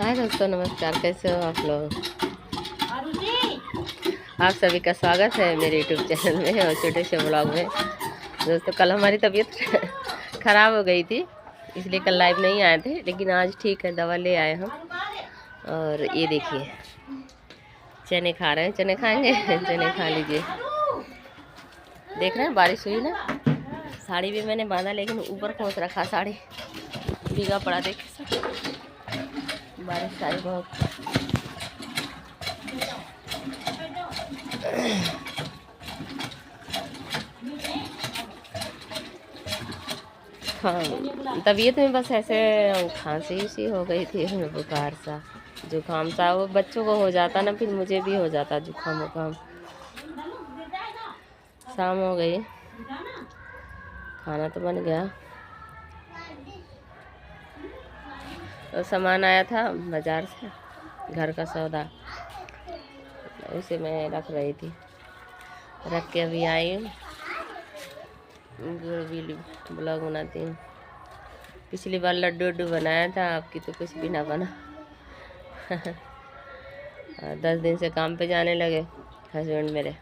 हाय दोस्तों, नमस्कार। कैसे हो आप लोग? आप सभी का स्वागत है मेरे यूट्यूब चैनल में और छोटे से ब्लॉग में। दोस्तों, कल हमारी तबीयत ख़राब हो गई थी, इसलिए कल लाइव नहीं आए थे, लेकिन आज ठीक है, दवा ले आए हम। और ये देखिए, चने खा रहे हैं। चने खाएंगे? चने खा लीजिए। देख रहे हैं, बारिश हुई ना, साड़ी भी मैंने बांधा लेकिन ऊपर खोस रखा, साड़ी भीगा पड़ा। देख, बारिश आई बहुत। हाँ, तबीयत में बस ऐसे खांसी सी हो गई थी, बुखार सा, जुकाम सा। वो बच्चों को हो जाता ना, फिर मुझे भी हो जाता जुकाम वुकाम। शाम हो गई, खाना तो बन गया। तो सामान आया था बाज़ार से, घर का सौदा, उसे मैं रख रही थी। रख के अभी आई हूँ, ब्लॉग बनाती हूँ। पिछली बार लड्डू वड्डू बनाया था, आपकी तो कुछ भी ना बना। 10 दिन से काम पे जाने लगे हस्बैंड मेरे।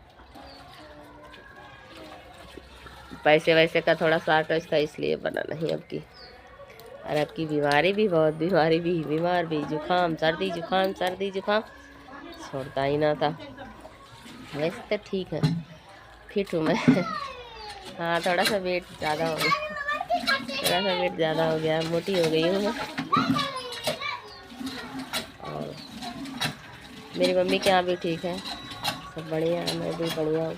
पैसे वैसे का थोड़ा शॉर्टेज था, इसलिए बना नहीं अब की। और अब की बीमारी भी बहुत, बीमार भी, जुकाम सर्दी जुकाम सर्दी जुकाम छोड़ता ही ना था। वैसे तो ठीक है, फिट हूँ मैं। हाँ, थोड़ा सा वेट ज़्यादा हो गया, मोटी हो गई हूँ मैं। और मेरी मम्मी के यहाँ भी ठीक है, सब बढ़िया है, मैं भी बढ़िया हूँ।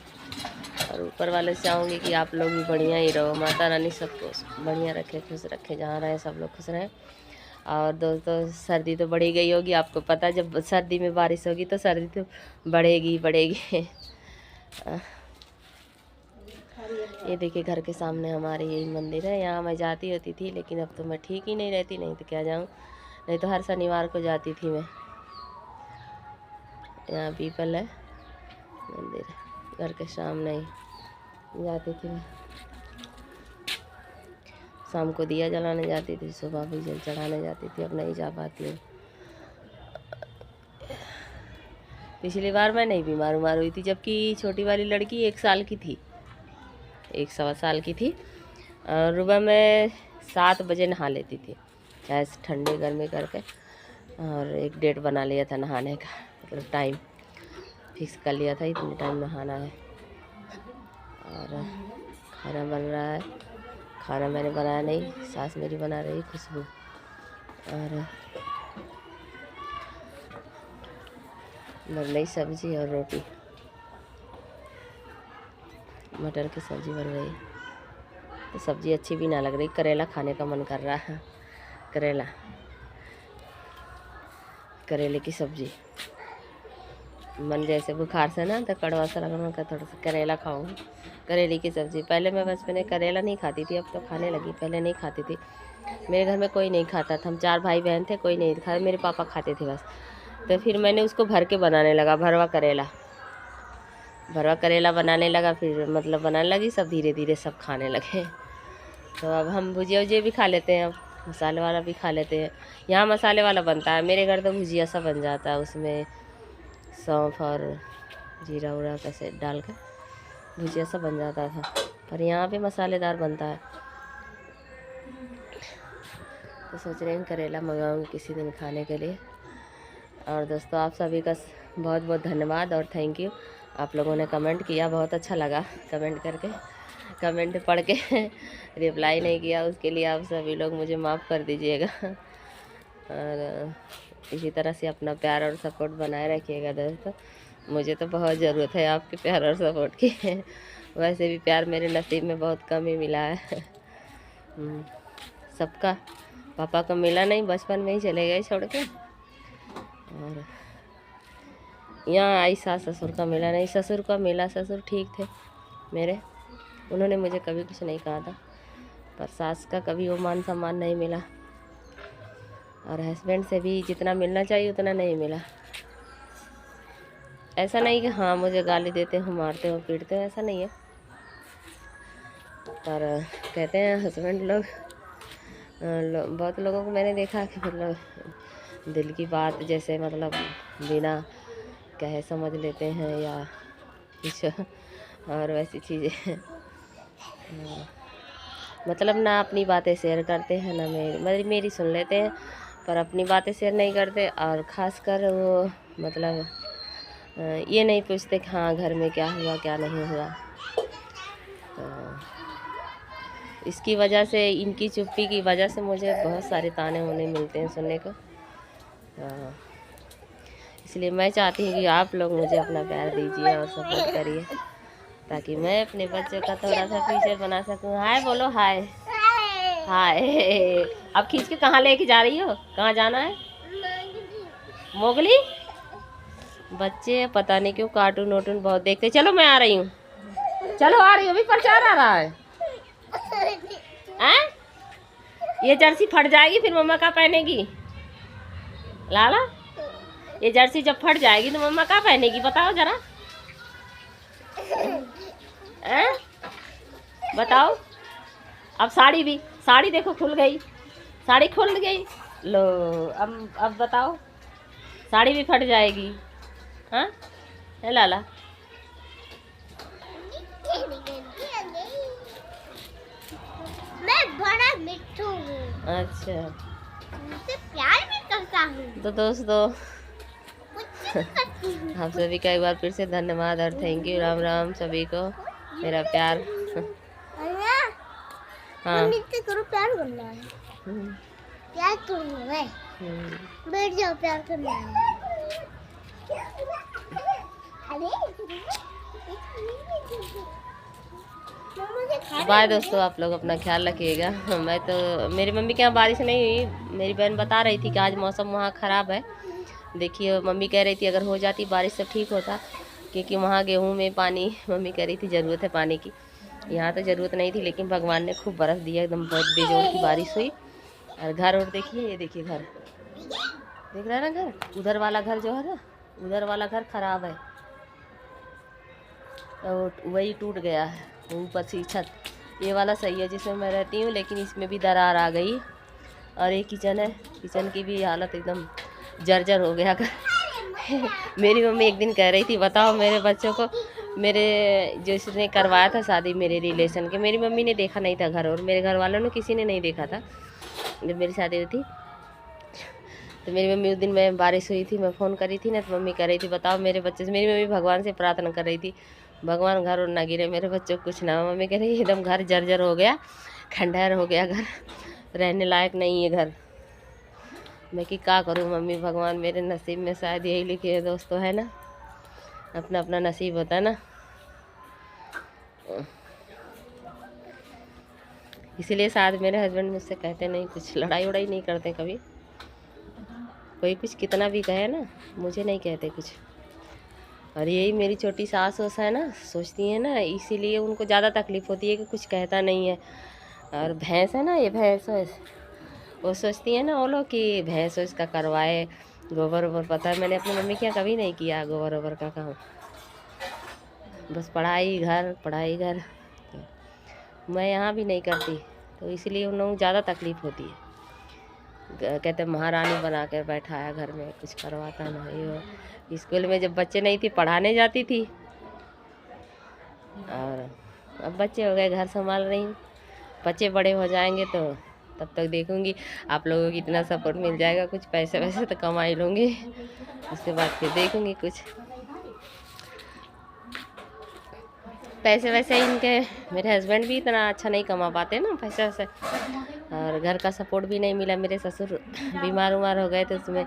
और ऊपर वाले से चाहूँगी कि आप लोग भी बढ़िया ही रहो, माता रानी सबको बढ़िया रखे, खुश रखे, जहाँ रहे सब लोग खुश रहें। और दोस्तों, सर्दी तो बढ़ी गई होगी, आपको पता, जब सर्दी में बारिश होगी तो सर्दी तो बढ़ेगी। ये देखिए, घर के सामने हमारे यही मंदिर है, यहाँ मैं जाती होती थी, लेकिन अब तो मैं ठीक ही नहीं रहती, नहीं तो क्या जाऊँ, नहीं तो हर शनिवार को जाती थी मैं। यहाँ पीपल है, मंदिर घर के सामने ही जाती थी मैं। शाम को दिया जलाने जाती थी, सुबह भी जल चढ़ाने जाती थी, अब नहीं जा पाती हूँ। पिछली बार मैं नहीं बीमार हुई थी, जबकि छोटी वाली लड़की 1 साल की थी, 1 सवा साल की थी। और सुबह मैं 7 बजे नहा लेती थी, ऐसे ठंडे गर्मी करके। और एक डेट बना लिया था नहाने का, मतलब टाइम फिक्स कर लिया था, इतने टाइम नहाना है। और खाना बन रहा है, खाना मैंने बनाया नहीं, सास मेरी बना रही, खुशबू। और बन रही सब्जी और रोटी, मटर की सब्जी बन रही है। तो सब्जी अच्छी भी ना लग रही, करेला खाने का मन कर रहा है। करेले की सब्जी मन जैसे बुखार से ना, तो कड़वा सा लगा, मैं थोड़ा सा करेला खाऊंगी। करेले की सब्जी, पहले मैं बचपन में करेला नहीं खाती थी, अब तो खाने लगी, पहले नहीं खाती थी। मेरे घर में कोई नहीं खाता था, हम 4 भाई बहन थे, कोई नहीं खाता, मेरे पापा खाते थे बस। तो फिर मैंने उसको भर के बनाने लगा, भरवा करेला बनाने लगा, फिर मतलब बनाने लगी, सब धीरे धीरे सब खाने लगे। तो अब हम भुजिया वुजिया भी खा लेते हैं, अब मसाले वाला भी खा लेते हैं। यहाँ मसाले वाला बनता है, मेरे घर तो भुजिया सा बन जाता है, उसमें सौंफ और जीरा उरा कैसे डाल कर भुजिया सा बन जाता था, पर यहाँ पे मसालेदार बनता है। तो सोच रहे हैं करेला मंगाऊंगी किसी दिन खाने के लिए। और दोस्तों, आप सभी का बहुत बहुत धन्यवाद और थैंक यू। आप लोगों ने कमेंट किया, बहुत अच्छा लगा कमेंट करके, कमेंट पढ़ के रिप्लाई नहीं किया, उसके लिए आप सभी लोग मुझे माफ़ कर दीजिएगा। और इसी तरह से अपना प्यार और सपोर्ट बनाए रखिएगा दोस्तों, मुझे तो बहुत ज़रूरत है आपके प्यार और सपोर्ट की। वैसे भी प्यार मेरे नसीब में बहुत कम ही मिला है। सबका पापा को मिला नहीं, बचपन में ही चले गए छोड़ के। और यहाँ आई, सास ससुर का मिला नहीं, ससुर का मिला, ससुर ठीक थे मेरे, उन्होंने मुझे कभी कुछ नहीं कहा था, पर सास का कभी वो मान सम्मान नहीं मिला। और हस्बैंड से भी जितना मिलना चाहिए उतना नहीं मिला। ऐसा नहीं कि हाँ मुझे गाली देते हो, मारते हो, पीटते हो, ऐसा नहीं है, पर कहते हैं हस्बैंड लोग, बहुत लोगों को मैंने देखा कि मतलब दिल की बात जैसे मतलब बिना कहे समझ लेते हैं या कुछ और वैसी चीज़ें। मतलब ना अपनी बातें शेयर करते हैं, ना मेरी सुन लेते हैं, पर अपनी बातें शेयर नहीं करते। और ख़ासकर वो मतलब ये नहीं पूछते कि हाँ घर में क्या हुआ क्या नहीं हुआ। तो इसकी वजह से, इनकी चुप्पी की वजह से मुझे बहुत सारे ताने होने मिलते हैं सुनने को। इसलिए मैं चाहती हूँ कि आप लोग मुझे अपना प्यार दीजिए और सपोर्ट करिए, ताकि मैं अपने बच्चों का थोड़ा सा फ्यूचर बना सकूँ। हाय बोलो, हाय हाय। अब खींच के कहाँ लेके जा रही हो, कहाँ जाना है? मोगली बच्चे पता नहीं क्यों कार्टून वार्टून बहुत देखते। चलो मैं आ रही हूँ, चलो आ रही हूँ, अभी प्रचार आ रहा है। ये जर्सी फट जाएगी फिर मम्मा क्या पहनेगी? लाला ये जर्सी जब फट जाएगी तो मम्मा क्या पहनेगी बताओ जरा। बताओ। अब साड़ी देखो खुल गई, साड़ी खुल गई। लो अब बताओ, साड़ी भी फट जाएगी। हाँ है लाला? मैं बड़ा मिट्टू हूँ। अच्छा, मुझसे प्यार भी करता हूँ। तो दोस्तों आप सभी का एक बार फिर से धन्यवाद और थैंक यू। राम राम सभी को, मेरा प्यार। हाँ करो, प्यार करना है। प्यार करना है, बैठ जाओ, प्यार करना है। बाय दोस्तों, आप लोग अपना ख्याल रखिएगा। मैं तो, मेरी मम्मी के यहाँ बारिश नहीं हुई। मेरी बहन बता रही थी कि आज मौसम वहाँ ख़राब है। देखिए मम्मी कह रही थी अगर हो जाती बारिश तो ठीक होता, क्योंकि वहाँ गेहूं में पानी, मम्मी कह रही थी ज़रूरत है पानी की। यहाँ तो ज़रूरत नहीं थी, लेकिन भगवान ने खूब बरस दिया, एकदम बहुत बेजोड़ की बारिश हुई। और घर और देखिए, ये देखिए घर देख रहे हैं ना, घर उधर वाला घर जो है ना, उधर वाला घर ख़राब है, तो वही टूट गया है ऊपर से छत। ये वाला सही है जिसमें मैं रहती हूँ, लेकिन इसमें भी दरार आ गई। और ये किचन है, किचन की भी हालत एकदम जर्जर हो गया मेरी मम्मी एक दिन कह रही थी बताओ मेरे बच्चों को, मेरे जिसने करवाया था शादी मेरे रिलेशन के, मेरी मम्मी ने देखा नहीं था घर, और मेरे घर वालों ने किसी ने नहीं देखा था जब मेरी शादी हुई थी। तो मेरी मम्मी उस दिन, मैं बारिश हुई थी, मैं फ़ोन करी थी ना, तो मम्मी कह रही थी बताओ मेरे बच्चे से, मेरी मम्मी भगवान से प्रार्थना कर रही थी भगवान घर और ना गिरे, मेरे बच्चों को कुछ ना। मम्मी कह रही एकदम घर जर्जर हो गया, खंडहर हो गया घर, रहने लायक नहीं है घर। मैं कि क्या करूँ मम्मी, भगवान मेरे नसीब में शायद यही लिखे है दोस्तों, है ना, अपना अपना नसीब होता है ना। इसीलिए शायद मेरे हस्बैंड मुझसे कहते नहीं कुछ, लड़ाई उड़ाई नहीं करते कभी, कोई कुछ कितना भी कहे ना, मुझे नहीं कहते कुछ। और यही मेरी छोटी सास वास है ना, सोचती है ना, इसीलिए उनको ज़्यादा तकलीफ़ होती है कि कुछ कहता नहीं है। और भैंस है ना, ये भैंस वो सोचती है ना वो लोग कि भैंस इसका करवाए, गोबर वोबर। पता है मैंने अपनी मम्मी के यहाँ कभी नहीं किया गोबर वोबर का काम, बस पढ़ाई घर पढ़ाई घर, मैं यहाँ भी नहीं करती। तो इसलिए उन लोगों को ज़्यादा तकलीफ़ होती है, कहते महारानी बना कर बैठाया घर में, कुछ करवाता नहीं हो। स्कूल में जब बच्चे नहीं थी पढ़ाने जाती थी, और अब बच्चे हो गए घर संभाल रही हूँ। बच्चे बड़े हो जाएंगे तो तब तक देखूंगी आप लोगों की इतना सपोर्ट मिल जाएगा, कुछ पैसे वैसे तो कमा ही लूँगी, उसके बाद फिर देखूंगी कुछ पैसे वैसे। इनके मेरे हस्बैंड भी इतना अच्छा नहीं कमा पाते ना पैसे वैसे, और घर का सपोर्ट भी नहीं मिला। मेरे ससुर बीमार उमार हो गए थे, उसमें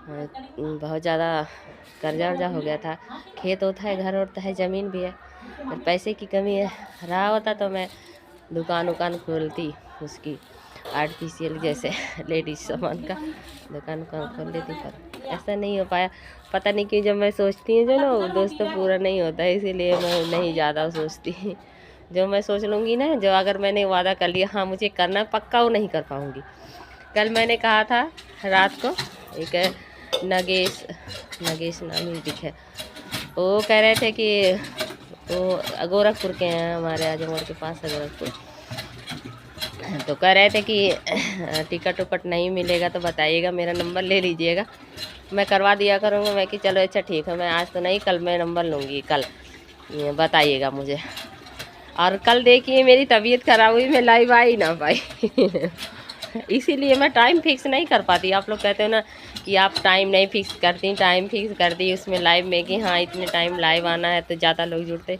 बहुत ज़्यादा कर्जा वर्जा हो गया था। खेत होता है, घर होता है, ज़मीन भी है, और पैसे की कमी है। रहा होता तो मैं दुकान उकान खोलती, उसकी आर्टिफिशियल जैसे लेडीज सामान का दुकान खोल लेती, पर ऐसा नहीं हो पाया। पता नहीं क्यों, जब मैं सोचती हूँ जो ना दोस्तों पूरा नहीं होता है, इसीलिए मैं नहीं ज़्यादा सोचती। जो मैं सोच लूँगी ना, जो अगर मैंने वादा कर लिया हाँ मुझे करना पक्का, वो नहीं कर पाऊँगी। कल मैंने कहा था रात को, एक नगेश नाम ही दिखे, वो कह रहे थे कि वो गोरखपुर के हैं, हमारे आजमगढ़ के पास है गोरखपुर। तो कह रहे थे कि टिकट उकट नहीं मिलेगा तो बताइएगा, मेरा नंबर ले लीजिएगा, मैं करवा दिया करूँगा। मैं कि चलो अच्छा ठीक है, मैं आज तो नहीं, कल मैं नंबर लूँगी, कल बताइएगा मुझे। और कल देखिए मेरी तबीयत खराब हुई, मैं लाइव आ ही ना पाई इसीलिए मैं टाइम फिक्स नहीं कर पाती। आप लोग कहते हो ना कि आप टाइम नहीं फिक्स करती, टाइम फिक्स कर दी उसमें लाइव में कि हाँ इतने टाइम लाइव आना है तो ज़्यादा लोग जुड़ते।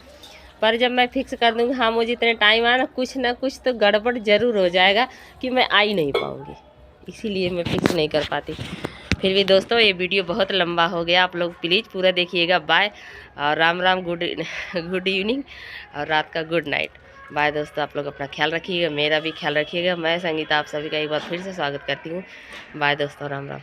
पर जब मैं फिक्स कर दूँगी हाँ मुझे इतने टाइम आना, कुछ ना कुछ तो गड़बड़ ज़रूर हो जाएगा कि मैं आ ही नहीं पाऊँगी, इसीलिए मैं फिक्स नहीं कर पाती। फिर भी दोस्तों ये वीडियो बहुत लंबा हो गया, आप लोग प्लीज़ पूरा देखिएगा। बाय और राम राम, गुड इवनिंग और रात का गुड नाइट। बाय दोस्तों, आप लोग अपना ख्याल रखिएगा, मेरा भी ख्याल रखिएगा। मैं संगीता आप सभी का एक बार फिर से स्वागत करती हूँ। बाय दोस्तों, राम राम।